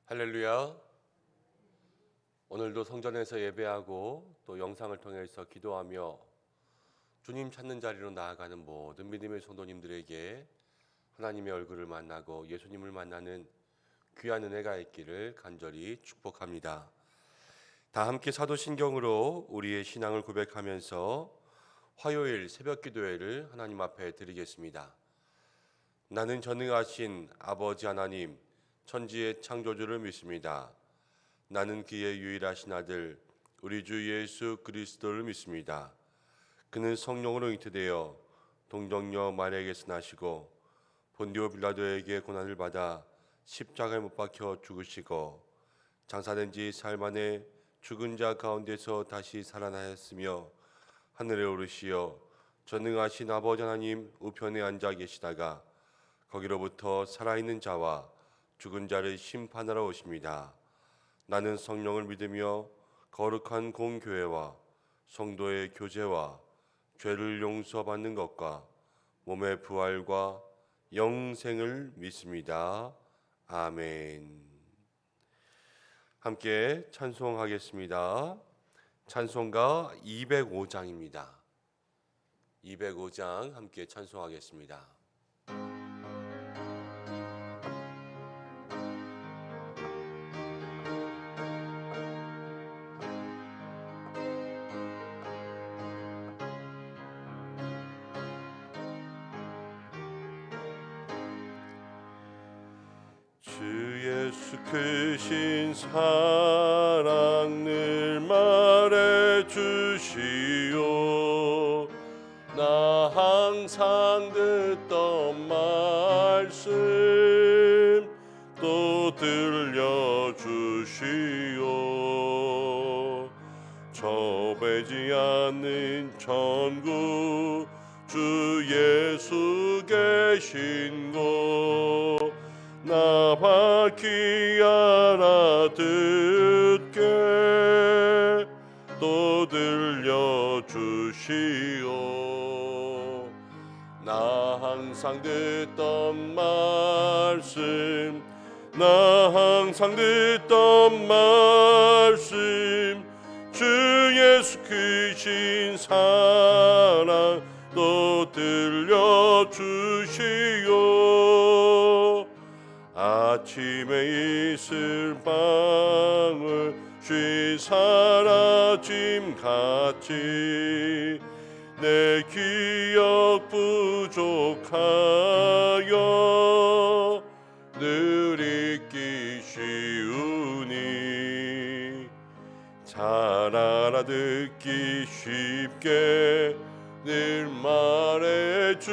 할렐루야. 오늘도 성전에서 예배하고 또 영상을 통해서 기도하며 주님 찾는 자리로 나아가는 모든 믿음의 성도님들에게 하나님의 얼굴을 만나고 예수님을 만나는 귀한 은혜가 있기를 간절히 축복합니다. 다 함께 사도신경으로 우리의 신앙을 고백하면서 화요일 새벽 기도회를 하나님 앞에 드리겠습니다. 나는 전능하신 아버지 하나님 천지의 창조주를 믿습니다. 나는 그의 유일하신 아들 우리 주 예수 그리스도를 믿습니다. 그는 성령으로 잉태되어 동정녀 마리아에게서 나시고 본디오 빌라도에게 고난을 받아 십자가에 못 박혀 죽으시고 장사된 지 사흘 만에 죽은 자 가운데서 다시 살아나셨으며 하늘에 오르시어 전능하신 아버지 하나님 우편에 앉아 계시다가 거기로부터 살아있는 자와 죽은 자를 심판하러 오십니다. 나는 성령을 믿으며 거룩한 공교회와 성도의 교제와 죄를 용서받는 것과 몸의 부활과 영생을 믿습니다. 아멘. 함께 찬송하겠습니다. 찬송가 205장입니다. 205장 함께 찬송하겠습니다. 주 예수 크신 사랑 늘 말해주시오. 나 항상 듣던 말씀 또 들려주시오. 좁아지 않는 천국 주 예수 계신 곳 나 밝히 알아듣게 또 들려주시오. 나 항상 듣던 말씀 나 항상 듣던 말씀 주 예수 크신 사랑 또 들려주시오. 아침에 있을 방울 쉬 사라짐 같이 내 기억 부족하여 늘 잊기 쉬우니 잘 알아듣기 쉽게 늘 말해주시오.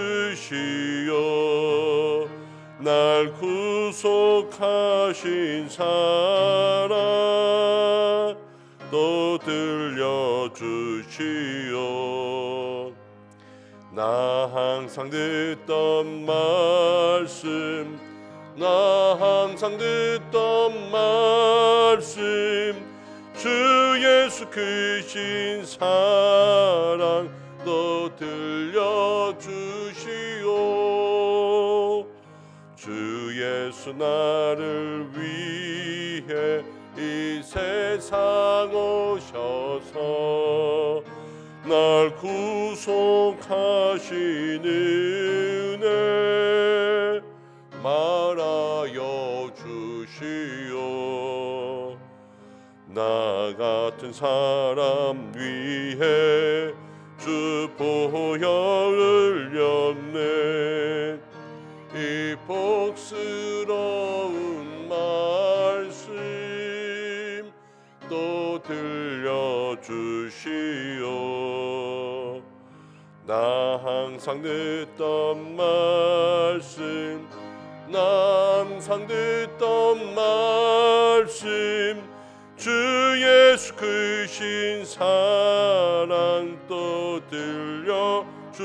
날 구속하신 사랑 또 들려주시오. 나 항상 듣던 말씀 나 항상 듣던 말씀 주 예수 크신 사랑 또 들려주시오. 주 예수 나를 위해 이 세상 오셔서 날 구속하신 은혜 말하여 주시오. 나 같은 사람 위해 주 보혈 흘렸네. 이 복스러운 말씀 또 들려주시오. 나 항상 듣던 말씀 나 항상 듣던 말씀 주 예수 크신 사랑 또 들려주시오.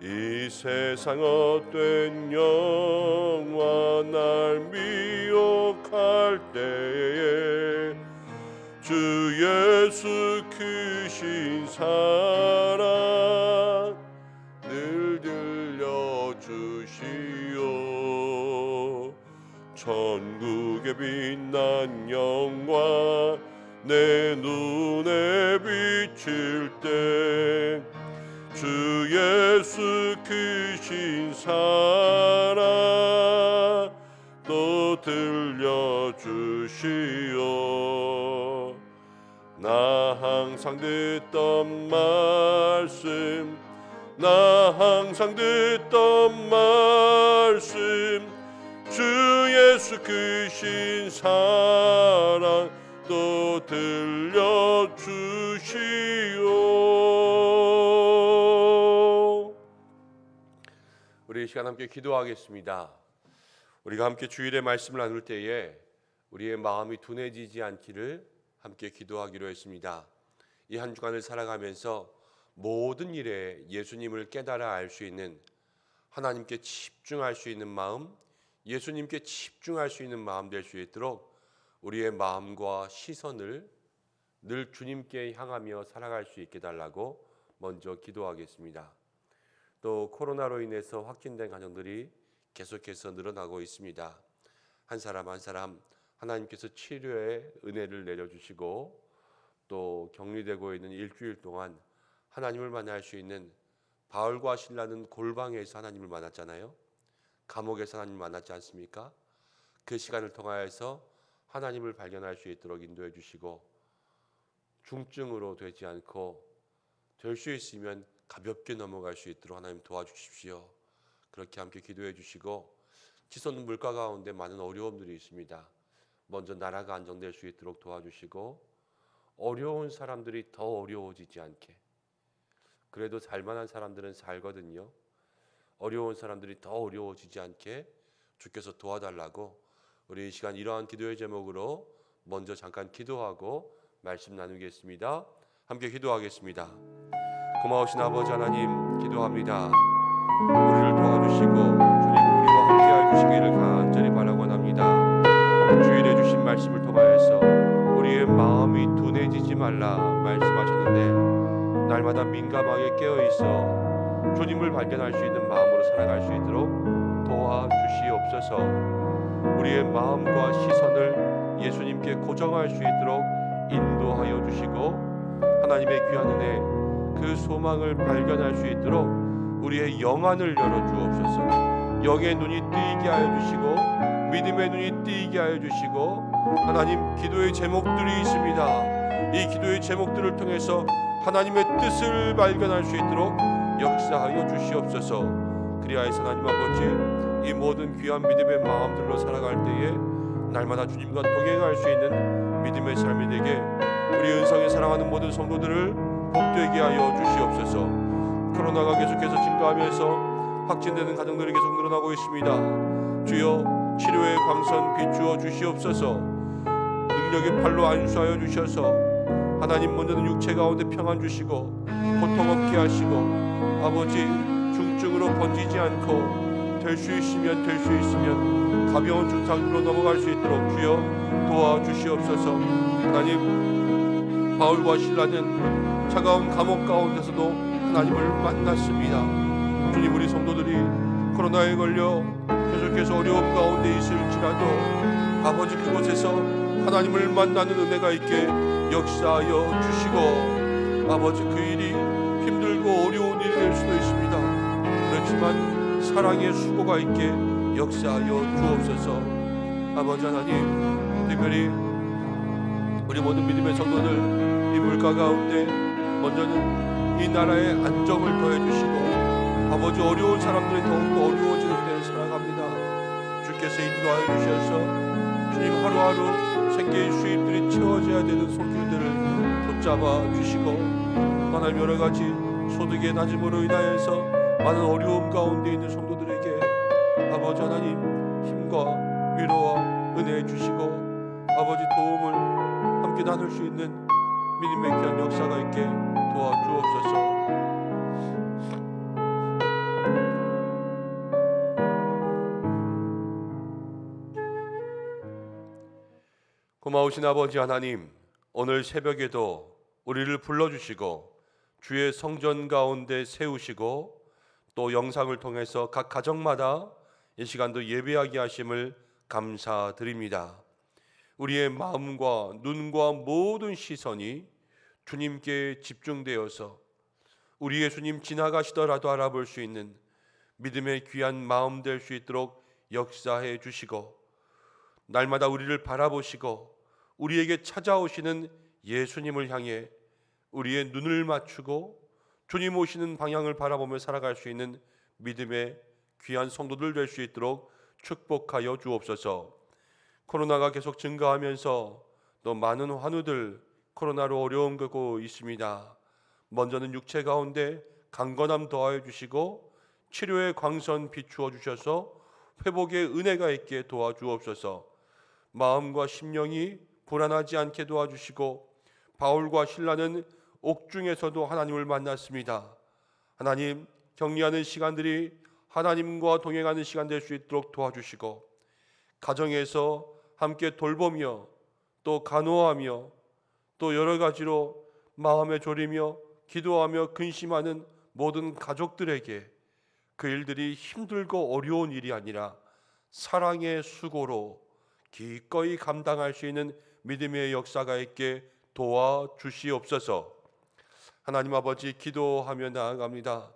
이 세상 헛된 영화 날 미혹할 때에 주 예수 크신 사랑 늘 들려주시오. 천국의 빛난 영광 내 눈에 비칠 때 주 예수 크신 사랑 또 들려주시오. 나 항상 듣던 말씀 나 항상 듣던 말씀 주 예수 크신 사랑 또 들려주시오. 우리 이 시간 함께 기도하겠습니다. 우리가 함께 주일의 말씀을 나눌 때에 우리의 마음이 둔해지지 않기를 함께 기도하기로 했습니다. 이 한 주간을 살아가면서 모든 일에 예수님을 깨달아 알 수 있는, 하나님께 집중할 수 있는 마음, 예수님께 집중할 수 있는 마음 될 수 있도록 우리의 마음과 시선을 늘 주님께 향하며 살아갈 수 있게 달라고 먼저 기도하겠습니다. 또 코로나로 인해서 확진된 가정들이 계속해서 늘어나고 있습니다. 한 사람 한 사람 하나님께서 치료의 은혜를 내려주시고 또 격리되고 있는 일주일 동안 하나님을 만날 수 있는, 바울과 실라는 골방에서 하나님을 만났잖아요. 감옥에서 하나님을 만났지 않습니까? 그 시간을 통하여서 하나님을 발견할 수 있도록 인도해 주시고 중증으로 되지 않고 될 수 있으면 가볍게 넘어갈 수 있도록 하나님 도와주십시오. 그렇게 함께 기도해 주시고, 치솟는 물가 가운데 많은 어려움들이 있습니다. 먼저 나라가 안정될 수 있도록 도와주시고, 어려운 사람들이 더 어려워지지 않게, 그래도 살만한 사람들은 살거든요. 어려운 사람들이 더 어려워지지 않게 주께서 도와달라고, 우리 이 시간 이러한 기도의 제목으로 먼저 잠깐 기도하고 말씀 나누겠습니다. 함께 기도하겠습니다. 고마우신 아버지 하나님, 기도합니다. 우리를 도와주시고 주님 우리와 함께해 주시기를 간절히 바라고 합니다. 주일에 주신 말씀을 통하여서 우리의 마음이 둔해지지 말라 말씀하셨는데, 날마다 민감하게 깨어있어 주님을 발견할 수 있는 마음으로 살아갈 수 있도록 도와주시옵소서. 우리의 마음과 시선을 예수님께 고정할 수 있도록 인도하여 주시고, 하나님의 귀한 은혜, 그 소망을 발견할 수 있도록 우리의 영안을 열어 주옵소서. 영의 눈이 뜨이게 하여 주시고 믿음의 눈이 뜨이게 하여 주시고, 하나님 기도의 제목들이 있습니다. 이 기도의 제목들을 통해서 하나님의 뜻을 발견할 수 있도록 역사하여 주시옵소서. 그리하여서 하나님 아버지, 이 모든 귀한 믿음의 마음들로 살아갈 때에 날마다 주님과 동행할 수 있는 믿음의 삶이 되게 우리 은성에 사랑하는 모든 성도들을 복되게 하여 주시옵소서. 코로나가 계속해서 증가하면서 확진되는 가정들이 계속 늘어나고 있습니다. 주여 치료의 광선 비추어 주시옵소서. 능력의 팔로 안수하여 주셔서 하나님 먼저는 육체 가운데 평안 주시고 고통 없게 하시고, 아버지 중증으로 번지지 않고 될 수 있으면 가벼운 증상으로 넘어갈 수 있도록 주여 도와주시옵소서. 하나님, 바울과 실라는 차가운 감옥 가운데서도 하나님을 만났습니다. 주님, 우리 성도들이 코로나에 걸려 계속해서 어려움 가운데 있을지라도 아버지 그곳에서 하나님을 만나는 은혜가 있게 역사하여 주시고, 아버지 그 일이 힘들고 어려운 일이 될 수도 있습니다. 그렇지만 사랑의 수고가 있게 역사하여 주옵소서. 아버지 하나님, 특별히 우리 모든 믿음의 성도들 이 물가 가운데 먼저는 이 나라의 안정을 더해주시고, 아버지 어려운 사람들이 더욱더 어려워지는 때를 살아갑니다. 주께서 인도하여 주셔서 주님 하루하루 생계의 수입들이 채워져야 되는 손길들을 붙잡아 주시고, 하나님 여러 가지 소득의 낮음으로 인하여서 많은 어려움 가운데 있는 성도들에게 아버지 하나님 힘과 위로와 은혜 주시고, 아버지 도움을 함께 나눌 수 있는 믿음의 귀한 역사가 있게 도와주옵소서. 고마우신 아버지 하나님, 오늘 새벽에도 우리를 불러주시고 주의 성전 가운데 세우시고 또 영상을 통해서 각 가정마다 이 시간도 예배하게 하심을 감사드립니다. 우리의 마음과 눈과 모든 시선이 주님께 집중되어서 우리 예수님 지나가시더라도 알아볼 수 있는 믿음의 귀한 마음 될 수 있도록 역사해 주시고, 날마다 우리를 바라보시고 우리에게 찾아오시는 예수님을 향해 우리의 눈을 맞추고 주님 오시는 방향을 바라보며 살아갈 수 있는 믿음의 귀한 성도들 될 수 있도록 축복하여 주옵소서. 코로나가 계속 증가하면서 또 많은 환우들 코로나로 어려움 겪고 있습니다. 먼저는 육체 가운데 강건함 더하여 주시고 치료의 광선 비추어 주셔서 회복의 은혜가 있게 도와주옵소서. 마음과 심령이 불안하지 않게 도와주시고, 바울과 실라는 옥중에서도 하나님을 만났습니다. 하나님, 격리하는 시간들이 하나님과 동행하는 시간 될 수 있도록 도와주시고, 가정에서 함께 돌보며 또 간호하며 또 여러 가지로 마음에 졸이며 기도하며 근심하는 모든 가족들에게 그 일들이 힘들고 어려운 일이 아니라 사랑의 수고로 기꺼이 감당할 수 있는 믿음의 역사가 있게 도와주시옵소서. 하나님 아버지, 기도하며 나아갑니다.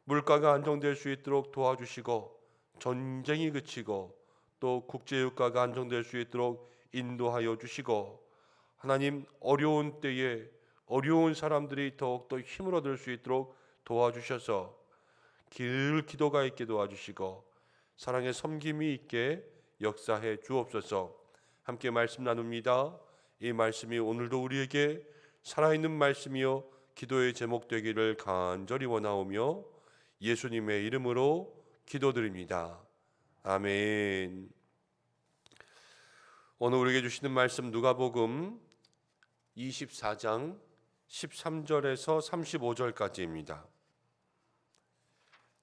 물가가 안정될 수 있도록 도와주시고, 전쟁이 그치고 또 국제유가가 안정될 수 있도록 인도하여 주시고, 하나님, 어려운 때에 어려운 사람들이 더욱더 힘을 얻을 수 있도록 도와주셔서 길 기도가 있게 도와주시고 사랑의 섬김이 있게 역사해 주옵소서. 함께 말씀 나눕니다. 이 말씀이 오늘도 우리에게 살아있는 말씀이요 기도의 제목 되기를 간절히 원하오며 예수님의 이름으로 기도드립니다. 아멘. 오늘 우리에게 주시는 말씀 누가복음 24장 13절에서 35절까지입니다.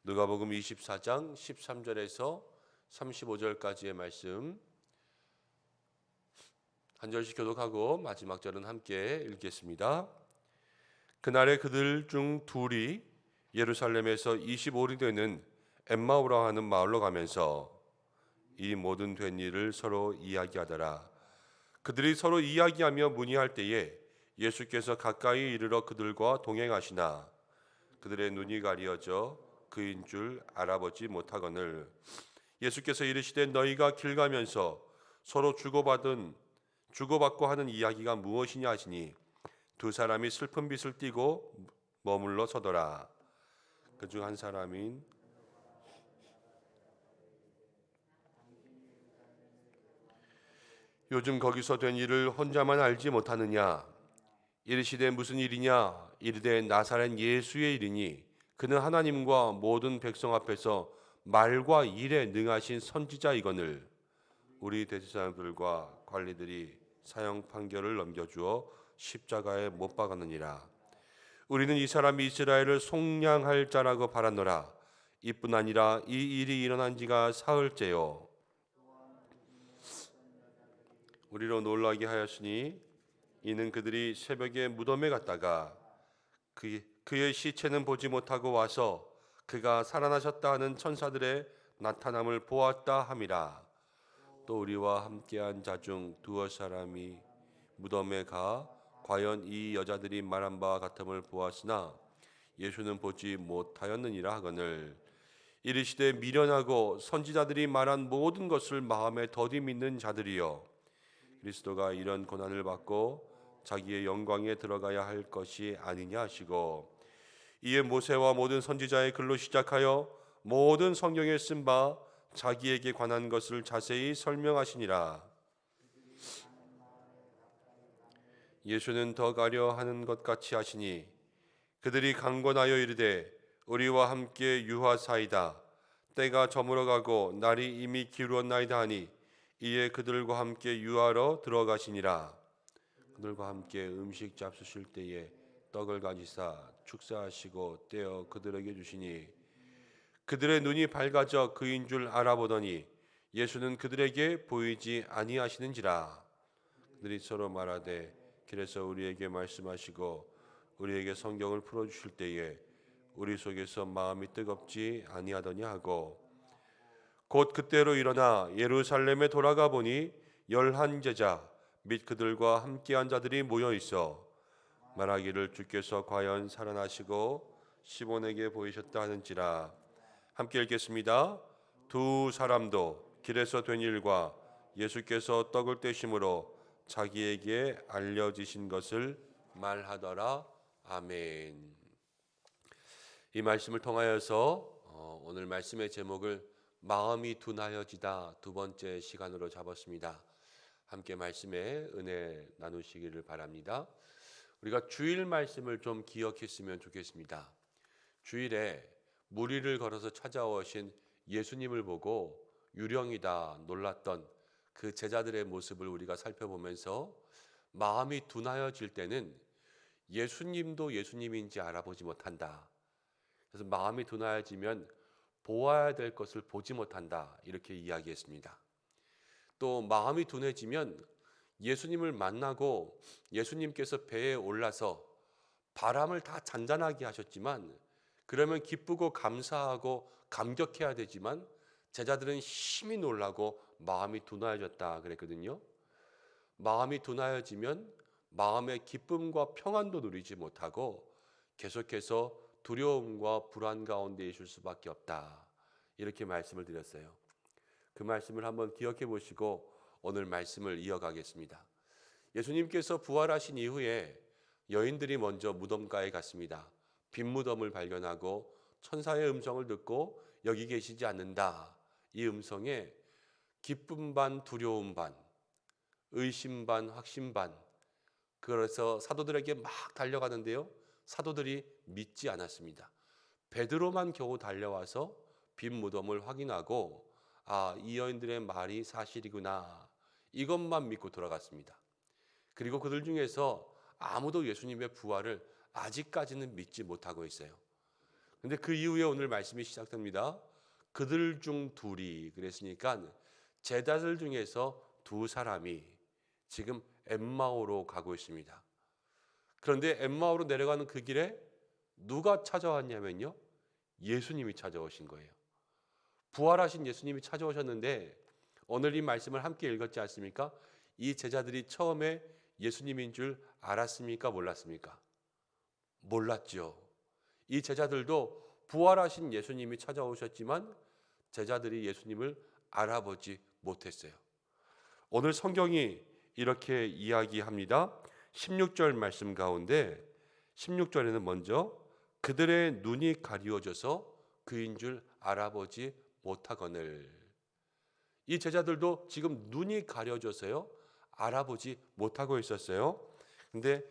누가복음 24장 13절에서 35절까지의 말씀 한 절씩 교독하고 마지막 절은 함께 읽겠습니다. 그날에 그들 중 둘이 예루살렘에서 25리 되는 엠마오라 하는 마을로 가면서 이 모든 된 일을 서로 이야기하더라. 그들이 서로 이야기하며 문의할 때에 예수께서 가까이 이르러 그들과 동행하시나 그들의 눈이 가리어져 그인 줄 알아보지 못하거늘 예수께서 이르시되 너희가 길 가면서 서로 주고받고 하는 이야기가 무엇이냐 하시니 두 사람이 슬픈 빛을 띠고 머물러 서더라. 그중 한 사람인 요즘 거기서 된 일을 혼자만 알지 못하느냐? 이르시되 무슨 일이냐? 이르되 나사렛 예수의 일이니 그는 하나님과 모든 백성 앞에서 말과 일에 능하신 선지자이거늘 우리 대제사장들과 관리들이 사형 판결을 넘겨주어 십자가에 못 박았느니라. 우리는 이 사람이 이스라엘을 속량할 자라고 바랐노라. 이뿐 아니라 이 일이 일어난 지가 사흘째요. 우리로 놀라게 하였으니 이는 그들이 새벽에 무덤에 갔다가 그의 시체는 보지 못하고 와서 그가 살아나셨다 하는 천사들의 나타남을 보았다 함이라. 또 우리와 함께한 자 중 두어 사람이 무덤에 가 과연 이 여자들이 말한 바와 같음을 보았으나 예수는 보지 못하였느니라 하거늘 이르시되 미련하고 선지자들이 말한 모든 것을 마음에 더디 믿는 자들이여 그리스도가 이런 고난을 받고 자기의 영광에 들어가야 할 것이 아니냐 하시고 이에 모세와 모든 선지자의 글로 시작하여 모든 성경에 쓴 바 자기에게 관한 것을 자세히 설명하시니라. 예수는 더 가려 하는 것 같이 하시니 그들이 강권하여 이르되 우리와 함께 유하사이다. 때가 저물어가고 날이 이미 기울었나이다 하니 이에 그들과 함께 유하러 들어가시니라. 그들과 함께 음식 잡수실 때에 떡을 가지사 축사하시고 떼어 그들에게 주시니 그들의 눈이 밝아져 그인 줄 알아보더니 예수는 그들에게 보이지 아니하시는지라. 그들이 서로 말하되 길에서 우리에게 말씀하시고 우리에게 성경을 풀어주실 때에 우리 속에서 마음이 뜨겁지 아니하더냐 하고 곧 그때로 일어나 예루살렘에 돌아가 보니 11제자 및 그들과 함께한 자들이 모여 있어 말하기를 주께서 과연 살아나시고 시몬에게 보이셨다 하는지라. 함께 읽겠습니다. 두 사람도 길에서 된 일과 예수께서 떡을 떼심으로 자기에게 알려지신 것을 말하더라. 아멘. 이 말씀을 통하여서 오늘 말씀의 제목을 마음이 둔하여지다 두 번째 시간으로 잡았습니다. 함께 말씀의 은혜 나누시기를 바랍니다. 우리가 주일 말씀을 좀 기억했으면 좋겠습니다. 주일에 무리를 걸어서 찾아오신 예수님을 보고 유령이다 놀랐던 그 제자들의 모습을 우리가 살펴보면서 마음이 둔하여질 때는 예수님도 예수님인지 알아보지 못한다. 그래서 마음이 둔하여지면 보아야 될 것을 보지 못한다. 이렇게 이야기했습니다. 또 마음이 둔해지면 예수님을 만나고 예수님께서 배에 올라서 바람을 다 잔잔하게 하셨지만 그러면 기쁘고 감사하고 감격해야 되지만 제자들은 심히 놀라고 마음이 둔하여졌다 그랬거든요. 마음이 둔하여지면 마음의 기쁨과 평안도 누리지 못하고 계속해서 두려움과 불안 가운데 있을 수밖에 없다. 이렇게 말씀을 드렸어요. 그 말씀을 한번 기억해 보시고 오늘 말씀을 이어가겠습니다. 예수님께서 부활하신 이후에 여인들이 먼저 무덤가에 갔습니다. 빈 무덤을 발견하고 천사의 음성을 듣고 여기 계시지 않는다. 이 음성에 기쁨 반 두려움 반 의심 반 확신 반 그래서 사도들에게 막 달려가는데요. 사도들이 믿지 않았습니다. 베드로만 겨우 달려와서 빈 무덤을 확인하고 이 여인들의 말이 사실이구나. 이것만 믿고 돌아갔습니다. 그리고 그들 중에서 아무도 예수님의 부활을 아직까지는 믿지 못하고 있어요. 근데 그 이후에 오늘 말씀이 시작됩니다. 그들 중 둘이 그랬으니까 제자들 중에서 두 사람이 지금 엠마오로 가고 있습니다. 그런데 엠마오로 내려가는 그 길에 누가 찾아왔냐면요. 예수님이 찾아오신 거예요. 부활하신 예수님이 찾아오셨는데 오늘 이 말씀을 함께 읽었지 않습니까? 이 제자들이 처음에 예수님인 줄 알았습니까? 몰랐습니까? 몰랐죠. 이 제자들도 부활하신 예수님이 찾아오셨지만 제자들이 예수님을 알아보지 못했어요. 오늘 성경이 이렇게 이야기합니다. 16절 말씀 가운데 16절에는 먼저 그들의 눈이 가리워져서 그인 줄 알아보지 못하거늘. 이 제자들도 지금 눈이 가려져서요 알아보지 못하고 있었어요. 근데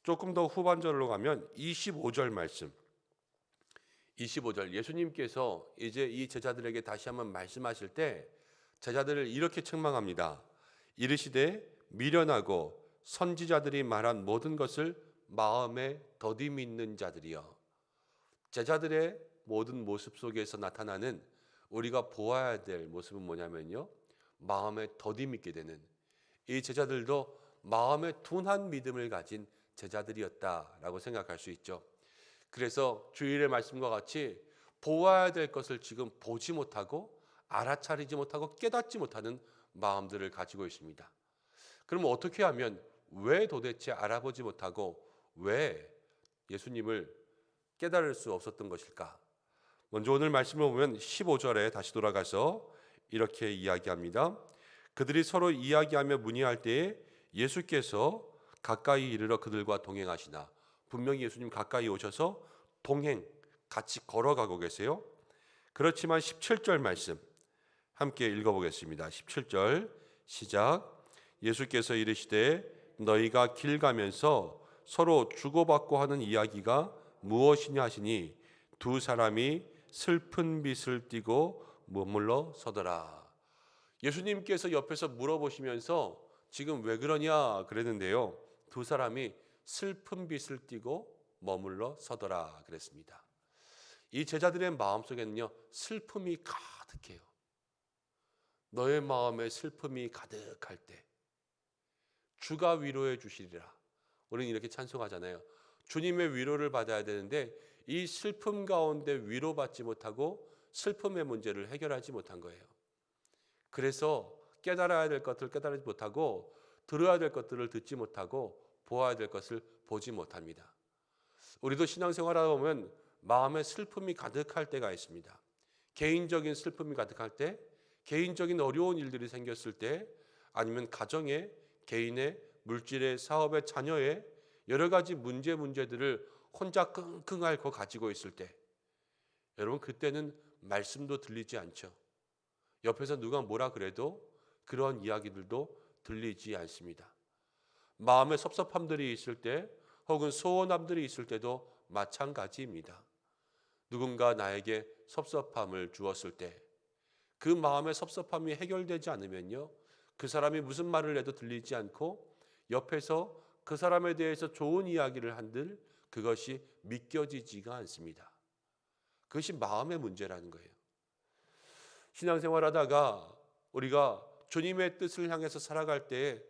조금 더 후반절로 가면 25절 말씀 25절 예수님께서 이제 이 제자들에게 다시 한번 말씀하실 때 제자들을 이렇게 책망합니다. 이르시되 미련하고 선지자들이 말한 모든 것을 마음에 더디 믿는 자들이여. 제자들의 모든 모습 속에서 나타나는 우리가 보아야 될 모습은 뭐냐면요. 마음에 더디 믿게 되는 이 제자들도 마음에 둔한 믿음을 가진 제자들이었다라고 생각할 수 있죠. 그래서 주일의 말씀과 같이 보아야 될 것을 지금 보지 못하고 알아차리지 못하고 깨닫지 못하는 마음들을 가지고 있습니다. 그러면 어떻게 하면 왜 도대체 알아보지 못하고 왜 예수님을 깨달을 수 없었던 것일까? 먼저 오늘 말씀을 보면 15절에 다시 돌아가서 이렇게 이야기합니다. 그들이 서로 이야기하며 문의할 때에 예수께서 가까이 이르러 그들과 동행하시나. 분명히 예수님 가까이 오셔서 동행, 같이 걸어가고 계세요. 그렇지만 17절 말씀 함께 읽어보겠습니다. 17절 시작. 예수께서 이르시되 너희가 길 가면서 서로 주고받고 하는 이야기가 무엇이냐 하시니 두 사람이 슬픈 빛을 띠고 머물러 서더라. 예수님께서 옆에서 물어보시면서 지금 왜 그러냐 그랬는데요. 두 사람이 슬픈 빛을 띠고 머물러 서더라 그랬습니다. 이 제자들의 마음속에는요 슬픔이 가득해요. 너의 마음에 슬픔이 가득할 때 주가 위로해 주시리라. 우리는 이렇게 찬송하잖아요. 주님의 위로를 받아야 되는데 이 슬픔 가운데 위로받지 못하고 슬픔의 문제를 해결하지 못한 거예요. 그래서 깨달아야 될 것들을 깨달지 못하고 들어야 될 것들을 듣지 못하고 보아야 될 것을 보지 못합니다. 우리도 신앙생활하다 보면 마음에 슬픔이 가득할 때가 있습니다. 개인적인 슬픔이 가득할 때, 개인적인 어려운 일들이 생겼을 때, 아니면 가정에, 개인의, 물질의, 사업의, 자녀의 여러 가지 문제들을 혼자 끙끙 앓고 가지고 있을 때, 여러분 그때는 말씀도 들리지 않죠. 옆에서 누가 뭐라 그래도 그런 이야기들도 들리지 않습니다. 마음의 섭섭함들이 있을 때 혹은 소원함들이 있을 때도 마찬가지입니다. 누군가 나에게 섭섭함을 주었을 때 그 마음의 섭섭함이 해결되지 않으면요, 그 사람이 무슨 말을 해도 들리지 않고 옆에서 그 사람에 대해서 좋은 이야기를 한들 그것이 믿겨지지가 않습니다. 그것이 마음의 문제라는 거예요. 신앙생활하다가 우리가 주님의 뜻을 향해서 살아갈 때에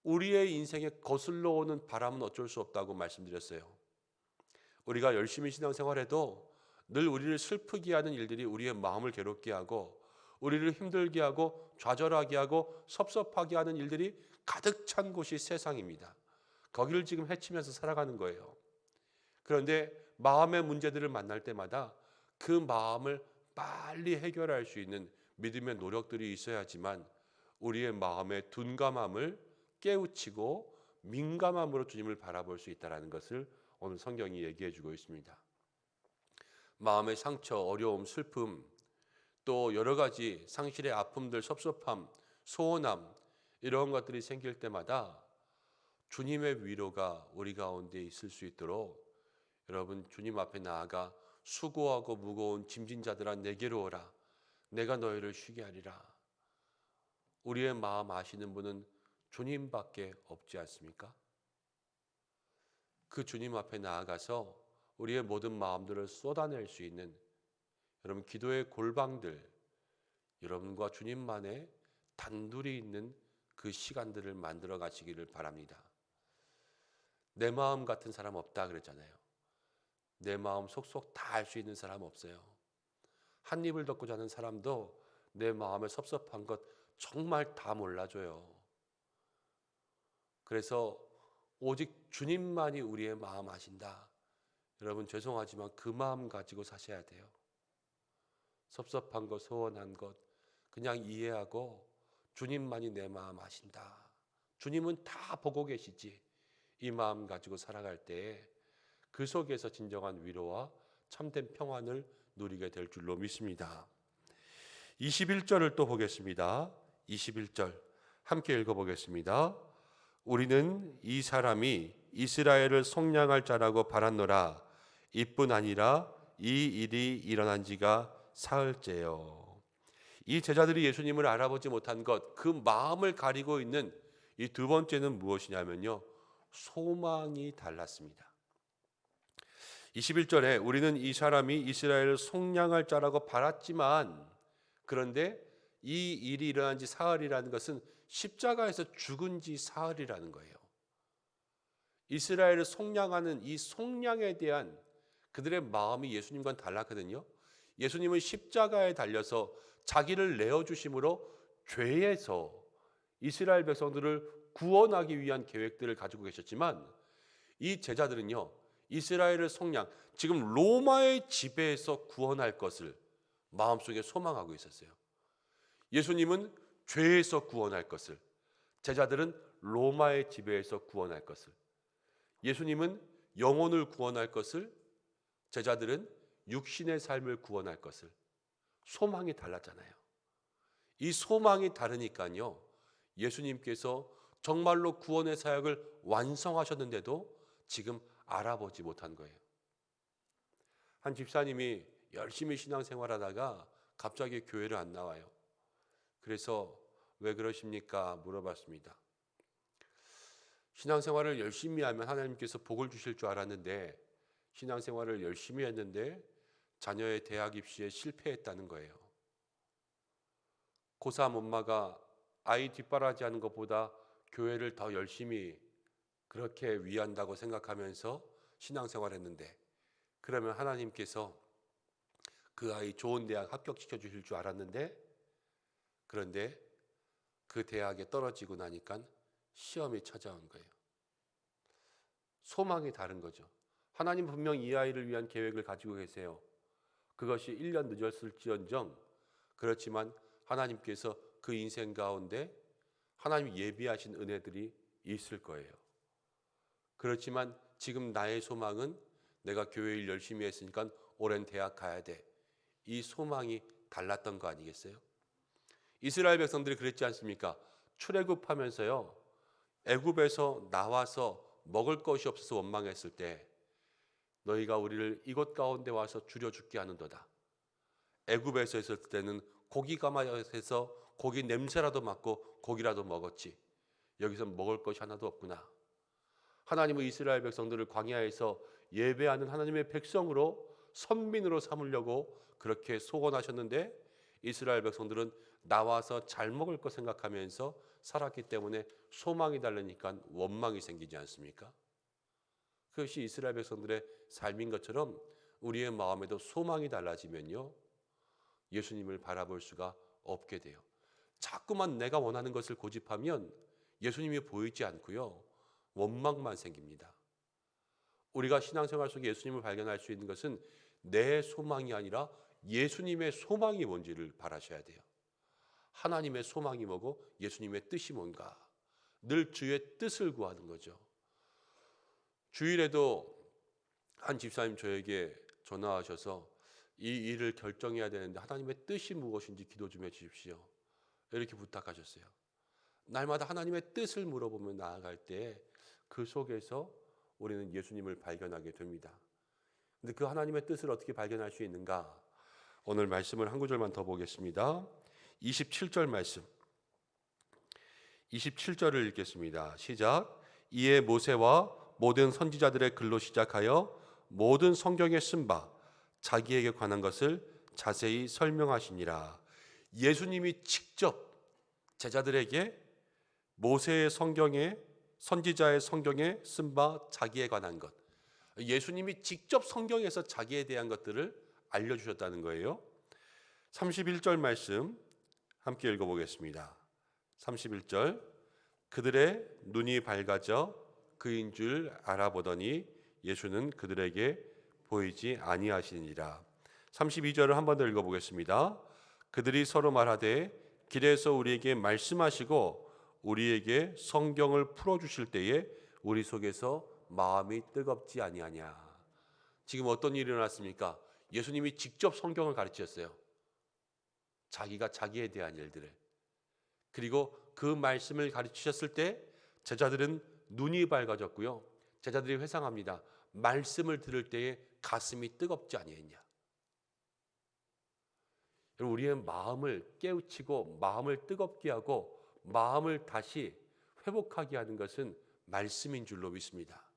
우리의 인생에 거슬러 오는 바람은 어쩔 수 없다고 말씀드렸어요. 우리가 열심히 신앙생활해도 늘 우리를 슬프게 하는 일들이 우리의 마음을 괴롭게 하고 우리를 힘들게 하고 좌절하게 하고 섭섭하게 하는 일들이 가득 찬 곳이 세상입니다. 거기를 지금 헤치면서 살아가는 거예요. 그런데 마음의 문제들을 만날 때마다 그 마음을 빨리 해결할 수 있는 믿음의 노력들이 있어야지만 우리의 마음의 둔감함을 깨우치고 민감함으로 주님을 바라볼 수 있다는 것을 오늘 성경이 얘기해 주고 있습니다. 마음의 상처, 어려움, 슬픔, 또 여러 가지 상실의 아픔들, 섭섭함, 소원함 이런 것들이 생길 때마다 주님의 위로가 우리 가운데 있을 수 있도록 여러분 주님 앞에 나아가 수고하고 무거운 짐진 자들아 내게로 오라. 내가 너희를 쉬게 하리라. 우리의 마음 아시는 분은 주님밖에 없지 않습니까? 그 주님 앞에 나아가서 우리의 모든 마음들을 쏟아낼 수 있는 여러분 기도의 골방들, 여러분과 주님만의 단둘이 있는 그 시간들을 만들어 가시기를 바랍니다. 내 마음 같은 사람 없다 그랬잖아요. 내 마음 속속 다 알 수 있는 사람 없어요. 한 입을 덮고 자는 사람도 내 마음에 섭섭한 것 정말 다 몰라줘요. 그래서 오직 주님만이 우리의 마음 아신다. 여러분 죄송하지만 그 마음 가지고 사셔야 돼요. 섭섭한 것, 소원한 것 그냥 이해하고 주님만이 내 마음 아신다. 주님은 다 보고 계시지. 이 마음 가지고 살아갈 때에 그 속에서 진정한 위로와 참된 평안을 누리게 될 줄로 믿습니다. 21절을 또 보겠습니다. 21절 함께 읽어보겠습니다. 우리는 이 사람이 이스라엘을 속량할 자라고 바랐노라. 이뿐 아니라 이 일이 일어난 지가 사흘째요. 이 제자들이 예수님을 알아보지 못한 것, 그 마음을 가리고 있는 이 두 번째는 무엇이냐면요, 소망이 달랐습니다. 21절에 우리는 이 사람이 이스라엘을 속량할 자라고 바랐지만, 그런데 이 일이 일어난 지 사흘이라는 것은 십자가에서 죽은 지 사흘이라는 거예요. 이스라엘을 속량하는 이 속량에 대한 그들의 마음이 예수님과는 달랐거든요. 예수님은 십자가에 달려서 자기를 내어주심으로 죄에서 이스라엘 백성들을 구원하기 위한 계획들을 가지고 계셨지만 이 제자들은요, 이스라엘을 속량, 지금 로마의 지배에서 구원할 것을 마음속에 소망하고 있었어요. 예수님은 죄에서 구원할 것을, 제자들은 로마의 지배에서 구원할 것을, 예수님은 영혼을 구원할 것을, 제자들은 육신의 삶을 구원할 것을. 소망이 달랐잖아요. 이 소망이 다르니까요, 예수님께서 정말로 구원의 사역을 완성하셨는데도 지금 알아보지 못한 거예요. 한 집사님이 열심히 신앙생활하다가 갑자기 교회를 안 나와요. 그래서 왜 그러십니까? 물어봤습니다. 신앙생활을 열심히 하면 하나님께서 복을 주실 줄 알았는데 신앙생활을 열심히 했는데 자녀의 대학 입시에 실패했다는 거예요. 고3 엄마가 아이 뒷바라지하는 것보다 교회를 더 열심히 그렇게 위한다고 생각하면서 신앙생활했는데, 그러면 하나님께서 그 아이 좋은 대학 합격시켜 주실 줄 알았는데, 그런데 그 대학에 떨어지고 나니까 시험이 찾아온 거예요. 소망이 다른 거죠. 하나님 분명 이 아이를 위한 계획을 가지고 계세요. 그것이 1년 늦었을지언정, 그렇지만 하나님께서 그 인생 가운데 하나님 예비하신 은혜들이 있을 거예요. 그렇지만 지금 나의 소망은 내가 교회 일 열심히 했으니까 오랜 대학 가야 돼. 이 소망이 달랐던 거 아니겠어요? 이스라엘 백성들이 그랬지 않습니까? 출애굽하면서요, 애굽에서 나와서 먹을 것이 없어서 원망했을 때 너희가 우리를 이곳 가운데 와서 줄여 죽게 하는도다. 애굽에서 있을 때는 고기 가마에서 고기 냄새라도 맡고 고기라도 먹었지, 여기서 먹을 것이 하나도 없구나. 하나님은 이스라엘 백성들을 광야에서 예배하는 하나님의 백성으로, 선민으로 삼으려고 그렇게 소원하셨는데, 이스라엘 백성들은 나와서 잘 먹을 거 생각하면서 살았기 때문에 소망이 다르니까 원망이 생기지 않습니까? 그것이 이스라엘 백성들의 삶인 것처럼 우리의 마음에도 소망이 달라지면요, 예수님을 바라볼 수가 없게 돼요. 자꾸만 내가 원하는 것을 고집하면 예수님이 보이지 않고요, 원망만 생깁니다. 우리가 신앙생활 속에 예수님을 발견할 수 있는 것은 내 소망이 아니라 예수님의 소망이 뭔지를 바라셔야 돼요. 하나님의 소망이 뭐고 예수님의 뜻이 뭔가, 늘 주의 뜻을 구하는 거죠. 주일에도 한 집사님 저에게 전화하셔서 이 일을 결정해야 되는데 하나님의 뜻이 무엇인지 기도 좀 해주십시오, 이렇게 부탁하셨어요. 날마다 하나님의 뜻을 물어보며 나아갈 때 그 속에서 우리는 예수님을 발견하게 됩니다. 근데 그 하나님의 뜻을 어떻게 발견할 수 있는가? 오늘 말씀을 한 구절만 더 보겠습니다. 27절 말씀, 27절을 읽겠습니다. 시작. 이에 모세와 모든 선지자들의 글로 시작하여 모든 성경에 쓴 바 자기에게 관한 것을 자세히 설명하시니라. 예수님이 직접 제자들에게 모세의 성경에, 선지자의 성경에 쓴 바 자기에 관한 것, 예수님이 직접 성경에서 자기에 대한 것들을 알려주셨다는 거예요. 31절 말씀 함께 읽어보겠습니다. 31절. 그들의 눈이 밝아져 그인 줄 알아보더니 예수는 그들에게 보이지 아니하시니라. 32절을 한 번 더 읽어보겠습니다. 그들이 서로 말하되 길에서 우리에게 말씀하시고 우리에게 성경을 풀어주실 때에 우리 속에서 마음이 뜨겁지 아니하냐. 지금 어떤 일이 일어났습니까? 예수님이 직접 성경을 가르치셨어요. 자기가 자기에 대한 일들을. 그리고 그 말씀을 가르치셨을 때 제자들은 눈이 밝아졌고요, 제자들이 회상합니다. 말씀을 들을 때에 가슴이 뜨겁지 아니했냐. 우리의 마음을 깨우치고 마음을 뜨겁게 하고 마음을 다시 회복하게 하는 것은 말씀인 줄로 믿습니다.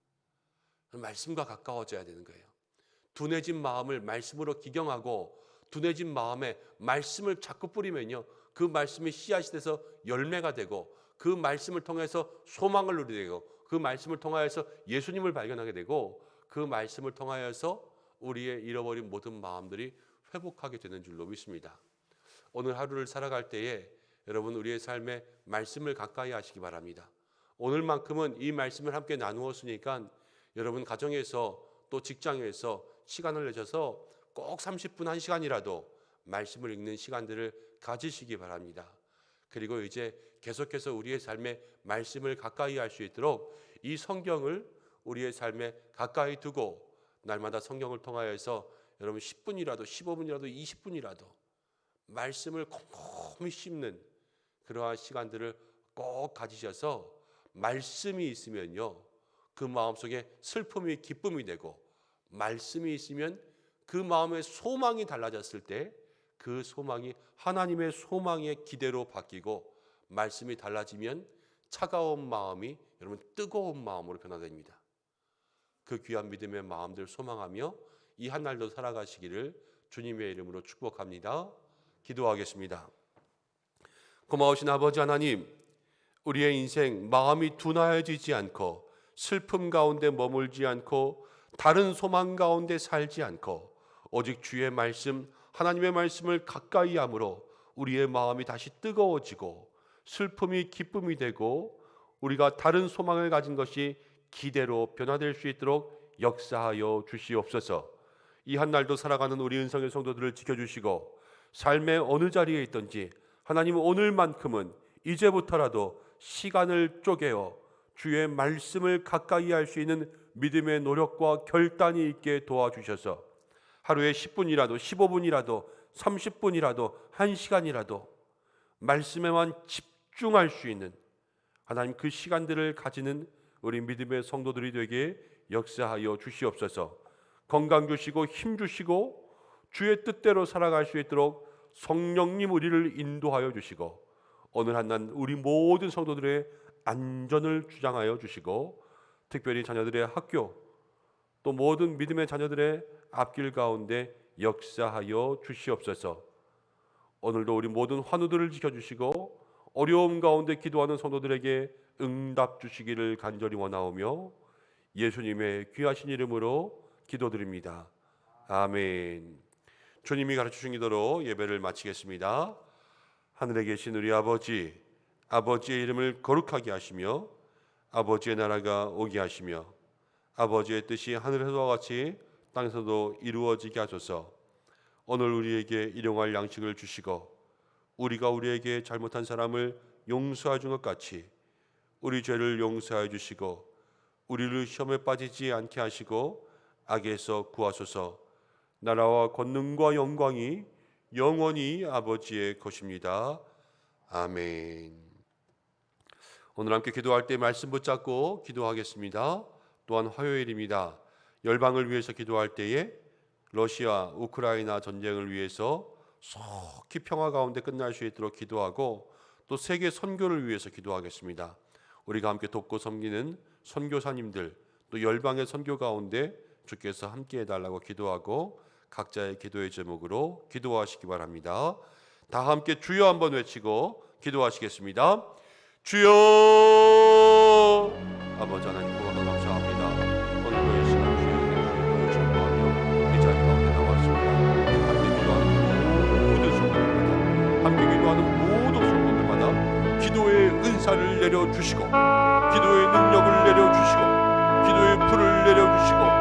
말씀과 가까워져야 되는 거예요. 둔해진 마음을 말씀으로 기경하고 둔해진 마음에 말씀을 자꾸 뿌리면요, 그 말씀이 씨앗이 돼서 열매가 되고 그 말씀을 통해서 소망을 누리게 되고 그 말씀을 통하여서 예수님을 발견하게 되고 그 말씀을 통하여서 우리의 잃어버린 모든 마음들이 회복하게 되는 줄로 믿습니다. 오늘 하루를 살아갈 때에 여러분 우리의 삶에 말씀을 가까이 하시기 바랍니다. 오늘만큼은 이 말씀을 함께 나누었으니까 여러분 가정에서 또 직장에서 시간을 내셔서 꼭 30분 1시간이라도 말씀을 읽는 시간들을 가지시기 바랍니다. 그리고 이제 계속해서 우리의 삶에 말씀을 가까이 할 수 있도록 이 성경을 우리의 삶에 가까이 두고 날마다 성경을 통하여서 여러분 10분이라도 15분이라도 20분이라도 말씀을 꼼꼼히 씹는 그러한 시간들을 꼭 가지셔서 말씀이 있으면요, 그 마음속에 슬픔이 기쁨이 되고 말씀이 있으면 그 마음의 소망이 달라졌을 때 그 소망이 하나님의 소망의 기대로 바뀌고 말씀이 달라지면 차가운 마음이 여러분 뜨거운 마음으로 변화됩니다. 그 귀한 믿음의 마음들 소망하며 이 한 날도 살아가시기를 주님의 이름으로 축복합니다. 기도하겠습니다. 고마우신 아버지 하나님, 우리의 인생 마음이 둔하여지지 않고 슬픔 가운데 머물지 않고 다른 소망 가운데 살지 않고 오직 주의 말씀 하나님의 말씀을 가까이 함으로 우리의 마음이 다시 뜨거워지고 슬픔이 기쁨이 되고 우리가 다른 소망을 가진 것이 기대로 변화될 수 있도록 역사하여 주시옵소서. 이 한날도 살아가는 우리 은성의 성도들을 지켜주시고 삶의 어느 자리에 있든지 하나님 오늘만큼은 이제부터라도 시간을 쪼개어 주의 말씀을 가까이 할 수 있는 믿음의 노력과 결단이 있게 도와주셔서 하루에 10분이라도 15분이라도 30분이라도 1시간이라도 말씀에만 집중할 수 있는 하나님 그 시간들을 가지는 우리 믿음의 성도들이 되게 역사하여 주시옵소서. 건강 주시고 힘 주시고 주의 뜻대로 살아갈 수 있도록 성령님 우리를 인도하여 주시고 오늘 한날 우리 모든 성도들의 안전을 주장하여 주시고 특별히 자녀들의 학교 또 모든 믿음의 자녀들의 앞길 가운데 역사하여 주시옵소서. 오늘도 우리 모든 환우들을 지켜주시고 어려움 가운데 기도하는 성도들에게 응답 주시기를 간절히 원하오며 예수님의 귀하신 이름으로 기도드립니다. 아멘. 주님이 가르쳐주신 기도로 예배를 마치겠습니다. 하늘에 계신 우리 아버지, 아버지의 이름을 거룩하게 하시며 아버지의 나라가 오게 하시며 아버지의 뜻이 하늘에서와 같이 땅에서도 이루어지게 하소서. 오늘 우리에게 일용할 양식을 주시고 우리가 우리에게 잘못한 사람을 용서해 준 것 같이 우리 죄를 용서해 주시고 우리를 시험에 빠지지 않게 하시고 악에서 구하소서. 나라와 권능과 영광이 영원히 아버지의 것입니다. 아멘. 오늘 함께 기도할 때 말씀 붙잡고 기도하겠습니다. 또한 화요일입니다. 열방을 위해서 기도할 때에 러시아 우크라이나 전쟁을 위해서 속히 평화 가운데 끝날 수 있도록 기도하고 또 세계 선교를 위해서 기도하겠습니다. 우리가 함께 돕고 섬기는 선교사님들 또 열방의 선교 가운데 주께서 함께 해달라고 기도하고 각자의 기도의 제목으로 기도하시기 바랍니다. 다 함께 주여 한번 외치고 기도하시겠습니다. 주여. 아버지 하나님 고맙고 감사합니다. 오늘도 이 시간 주의 전부하며 이 자리 가운데 나왔습니다. 함께 기도하는 모든 성도들마다 함께 기도하는 모든 성도들마다 기도의 은사를 내려주시고 기도의 능력을 내려주시고 기도의 불을 내려주시고